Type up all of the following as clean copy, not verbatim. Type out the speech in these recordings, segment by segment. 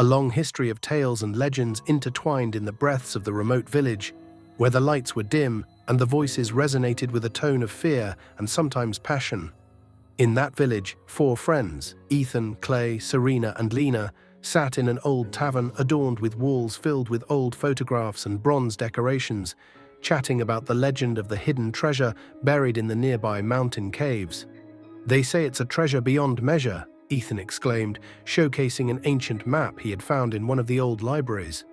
a long history of tales and legends intertwined in the breaths of the remote village, where the lights were dim and the voices resonated with a tone of fear and sometimes passion. In that village, 4 friends, Ethan, Clay, Serena, and Lina, sat in an old tavern adorned with walls filled with old photographs and bronze decorations, chatting about the legend of the hidden treasure buried in the nearby mountain caves. "They say it's a treasure beyond measure," Ethan exclaimed, showcasing an ancient map he had found in one of the old libraries.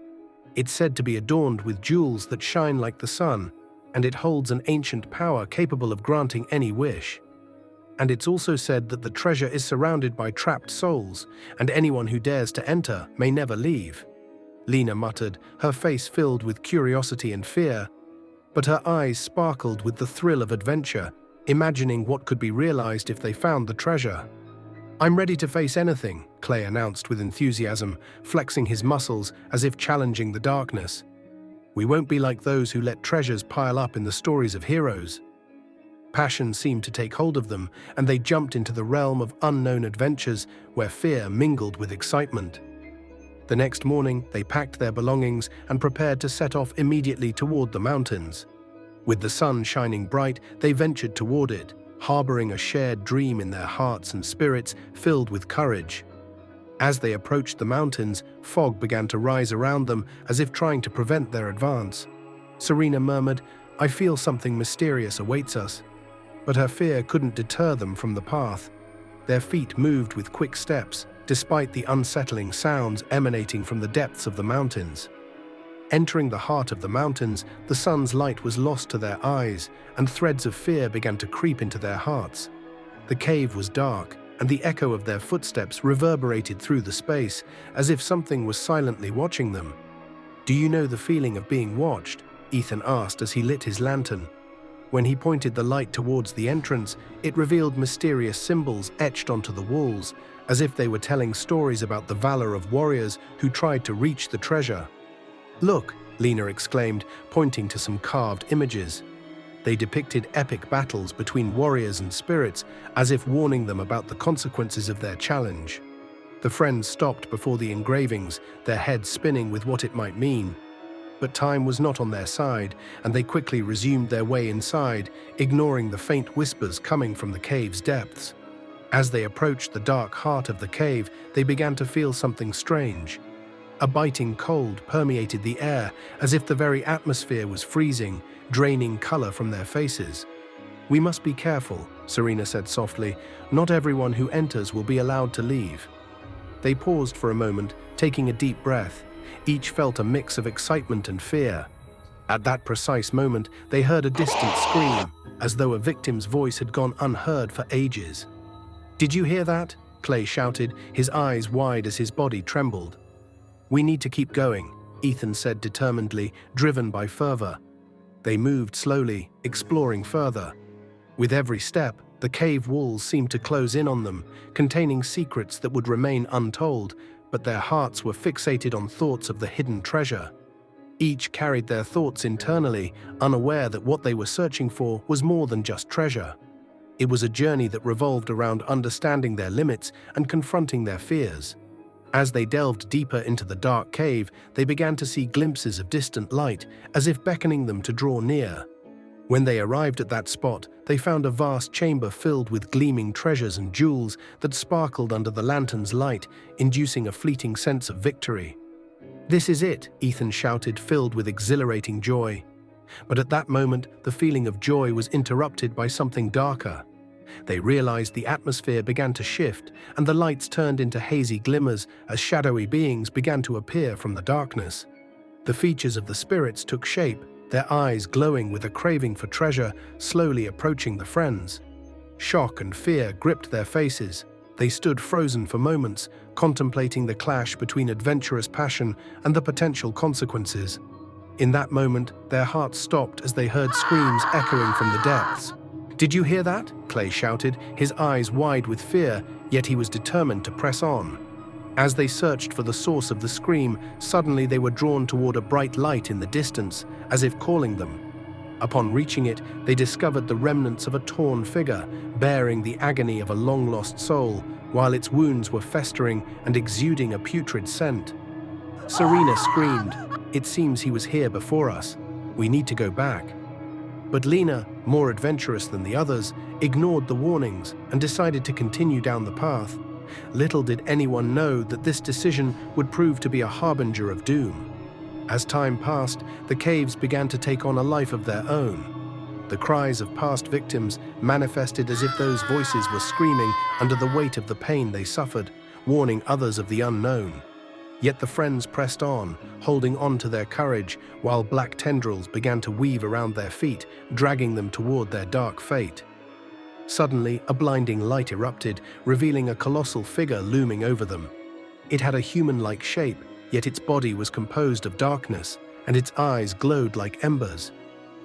"It's said to be adorned with jewels that shine like the sun, and it holds an ancient power capable of granting any wish. And it's also said that the treasure is surrounded by trapped souls, and anyone who dares to enter may never leave." Lina muttered, her face filled with curiosity and fear, but her eyes sparkled with the thrill of adventure, imagining what could be realized if they found the treasure. "I'm ready to face anything," Clay announced with enthusiasm, flexing his muscles as if challenging the darkness. "We won't be like those who let treasures pile up in the stories of heroes." Passion seemed to take hold of them, and they jumped into the realm of unknown adventures where fear mingled with excitement. The next morning, they packed their belongings and prepared to set off immediately toward the mountains. With the sun shining bright, they ventured toward it, harboring a shared dream in their hearts and spirits filled with courage. As they approached the mountains, fog began to rise around them as if trying to prevent their advance. Serena murmured, "I feel something mysterious awaits us." But her fear couldn't deter them from the path. Their feet moved with quick steps, despite the unsettling sounds emanating from the depths of the mountains. Entering the heart of the mountains, the sun's light was lost to their eyes, and threads of fear began to creep into their hearts. The cave was dark, and the echo of their footsteps reverberated through the space, as if something was silently watching them. "Do you know the feeling of being watched?" Ethan asked as he lit his lantern. When he pointed the light towards the entrance, it revealed mysterious symbols etched onto the walls, as if they were telling stories about the valor of warriors who tried to reach the treasure. "Look," Lina exclaimed, pointing to some carved images. They depicted epic battles between warriors and spirits, as if warning them about the consequences of their challenge. The friends stopped before the engravings, their heads spinning with what it might mean. But time was not on their side, and they quickly resumed their way inside, ignoring the faint whispers coming from the cave's depths. As they approached the dark heart of the cave, they began to feel something strange. A biting cold permeated the air, as if the very atmosphere was freezing, draining color from their faces. "We must be careful," Serena said softly. "Not everyone who enters will be allowed to leave." They paused for a moment, taking a deep breath. Each felt a mix of excitement and fear. At that precise moment, they heard a distant scream, as though a victim's voice had gone unheard for ages. "Did you hear that?" Clay shouted, his eyes wide as his body trembled. "We need to keep going," Ethan said determinedly, driven by fervor. They moved slowly, exploring further. With every step, the cave walls seemed to close in on them, containing secrets that would remain untold, but their hearts were fixated on thoughts of the hidden treasure. Each carried their thoughts internally, unaware that what they were searching for was more than just treasure. It was a journey that revolved around understanding their limits and confronting their fears. As they delved deeper into the dark cave, they began to see glimpses of distant light, as if beckoning them to draw near. When they arrived at that spot, they found a vast chamber filled with gleaming treasures and jewels that sparkled under the lantern's light, inducing a fleeting sense of victory. "This is it," Ethan shouted, filled with exhilarating joy. But at that moment, the feeling of joy was interrupted by something darker. They realized the atmosphere began to shift, and the lights turned into hazy glimmers as shadowy beings began to appear from the darkness. The features of the spirits took shape, their eyes glowing with a craving for treasure, slowly approaching the friends. Shock and fear gripped their faces. They stood frozen for moments, contemplating the clash between adventurous passion and the potential consequences. In that moment, their hearts stopped as they heard screams echoing from the depths. "Did you hear that?" Clay shouted, his eyes wide with fear, yet he was determined to press on. As they searched for the source of the scream, suddenly they were drawn toward a bright light in the distance, as if calling them. Upon reaching it, they discovered the remnants of a torn figure, bearing the agony of a long-lost soul, while its wounds were festering and exuding a putrid scent. Serena screamed, "It seems he was here before us. We need to go back." But Lina, more adventurous than the others, ignored the warnings and decided to continue down the path. Little did anyone know that this decision would prove to be a harbinger of doom. As time passed, the caves began to take on a life of their own. The cries of past victims manifested as if those voices were screaming under the weight of the pain they suffered, warning others of the unknown. Yet the friends pressed on, holding on to their courage, while black tendrils began to weave around their feet, dragging them toward their dark fate. Suddenly, a blinding light erupted, revealing a colossal figure looming over them. It had a human-like shape, yet its body was composed of darkness, and its eyes glowed like embers.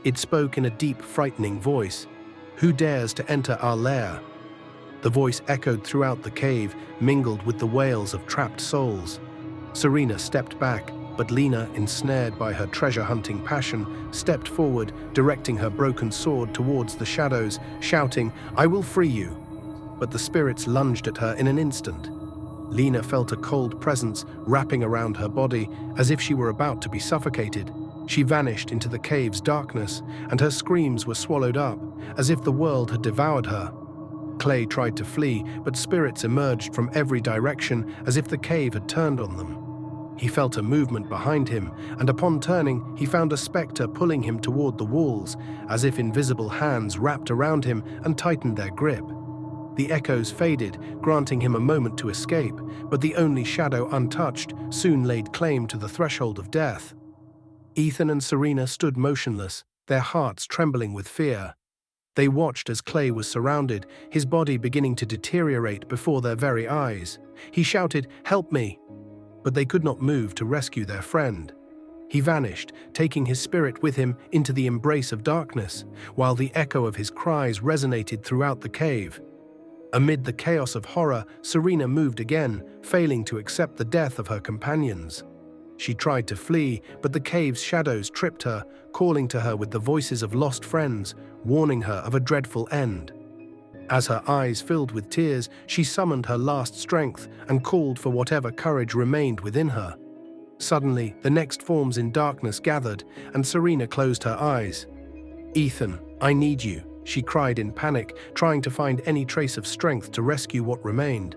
It spoke in a deep, frightening voice. "Who dares to enter our lair?" The voice echoed throughout the cave, mingled with the wails of trapped souls. Serena stepped back, but Lina, ensnared by her treasure-hunting passion, stepped forward, directing her broken sword towards the shadows, shouting, "I will free you!" But the spirits lunged at her in an instant. Lina felt a cold presence wrapping around her body, as if she were about to be suffocated. She vanished into the cave's darkness, and her screams were swallowed up, as if the world had devoured her. Clay tried to flee, but spirits emerged from every direction, as if the cave had turned on them. He felt a movement behind him, and upon turning, he found a spectre pulling him toward the walls, as if invisible hands wrapped around him and tightened their grip. The echoes faded, granting him a moment to escape, but the only shadow untouched soon laid claim to the threshold of death. Ethan and Serena stood motionless, their hearts trembling with fear. They watched as Clay was surrounded, his body beginning to deteriorate before their very eyes. He shouted, "Help me!" But they could not move to rescue their friend. He vanished, taking his spirit with him into the embrace of darkness, while the echo of his cries resonated throughout the cave. Amid the chaos of horror, Serena moved again, failing to accept the death of her companions. She tried to flee, but the cave's shadows tripped her, calling to her with the voices of lost friends, warning her of a dreadful end. As her eyes filled with tears, she summoned her last strength and called for whatever courage remained within her. Suddenly, the next forms in darkness gathered, and Serena closed her eyes. "Ethan, I need you," she cried in panic, trying to find any trace of strength to rescue what remained.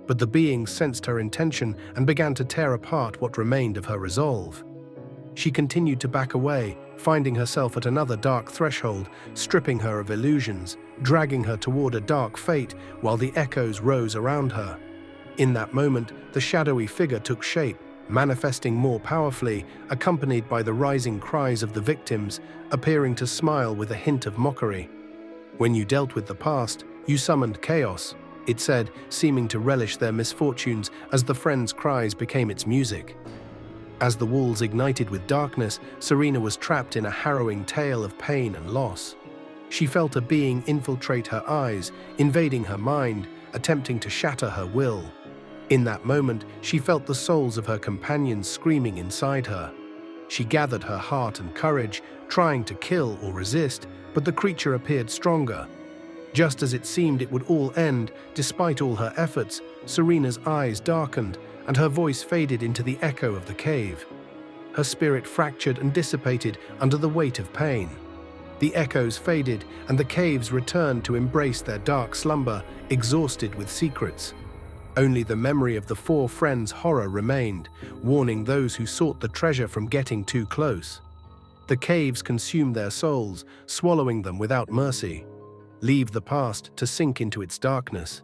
But the beings sensed her intention and began to tear apart what remained of her resolve. She continued to back away, finding herself at another dark threshold, stripping her of illusions, dragging her toward a dark fate while the echoes rose around her. In that moment, the shadowy figure took shape, manifesting more powerfully, accompanied by the rising cries of the victims, appearing to smile with a hint of mockery. "When you dealt with the past, you summoned chaos," it said, seeming to relish their misfortunes as the friends' cries became its music. As the walls ignited with darkness, Serena was trapped in a harrowing tale of pain and loss. She felt a being infiltrate her eyes, invading her mind, attempting to shatter her will. In that moment, she felt the souls of her companions screaming inside her. She gathered her heart and courage, trying to kill or resist, but the creature appeared stronger. Just as it seemed it would all end, despite all her efforts, Serena's eyes darkened, and her voice faded into the echo of the cave. Her spirit fractured and dissipated under the weight of pain. The echoes faded, and the caves returned to embrace their dark slumber, exhausted with secrets. Only the memory of the four friends' horror remained, warning those who sought the treasure from getting too close. The caves consumed their souls, swallowing them without mercy. Leave the past to sink into its darkness.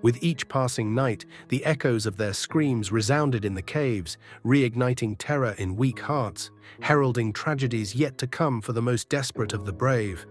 With each passing night, the echoes of their screams resounded in the caves, reigniting terror in weak hearts, heralding tragedies yet to come for the most desperate of the brave.